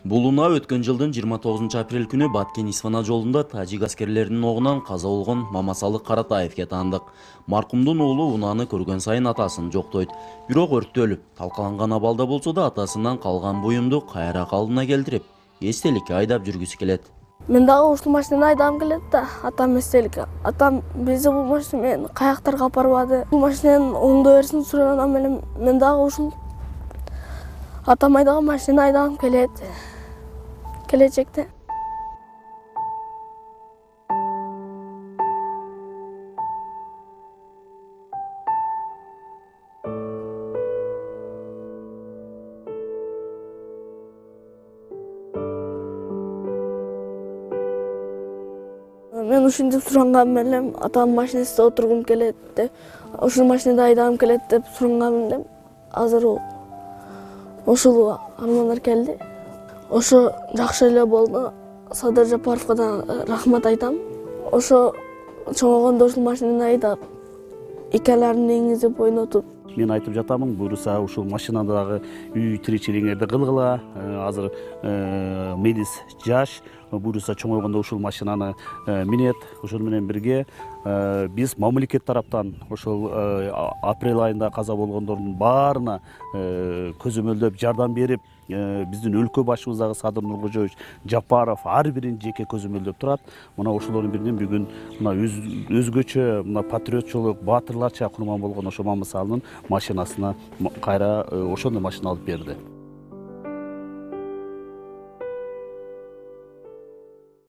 Бул унаа өткөн жылдын 29 апрель күнү Баткен-Исфана жолунда тажик аскерлеринин огунан каза болгон Мамасалы Каратаевге таандык. Маркумдун уулу унааны көргөн сайын атасын жоктойт. Бирок өрттө өлүп, талкаланган абалда болсо да атасынан калган буюмду кайра калдына келтирип, эстеликке айдап жүргүсү келет. Мен дагы ушул машинаны айдагым келет да, атам эстеликке. Атам бизи бул машина менен каяктарга алып барбады. Бул машинанын оңдо берсин сурагандан эле мен дагы ушул атам айдаган машинаны айдагым келет. Келечекте. Мен ушинтип суранган элем, атам машинасында отургум келет деп, ушул машинада айдагым келет деп суранган элем. Азыр ушул армандар келди. Ошо жакшы эле болду. Садыр Жапаровго да рахмат айтам. Ошо чоңойгондо ушул машинаны айдап, икелерин эңизип ойнотуп. Мен айтып жатамын, буюрса ушул машинадагы үй тиричилигиңерди кылгыла. Азыр мелис жаш, буюрса чоңойгондо ушул машинаны минет. Ошол менен бирге биз мамлекет тараптан ошол апрель айында каза болгондордун баарына көзөмөлдөп жардам берип, биздин өлкө башыбыздагы Садыр Нуркожоевич Жапаров ар бирин жеке көзөмөлдөп турат. Мына ошолордун биринен бүгүн мына өзгөчө мына патриотчулук, баатырларча курман болгон ошо Мамасалынын машинасына кайра ошондой машина алып берди.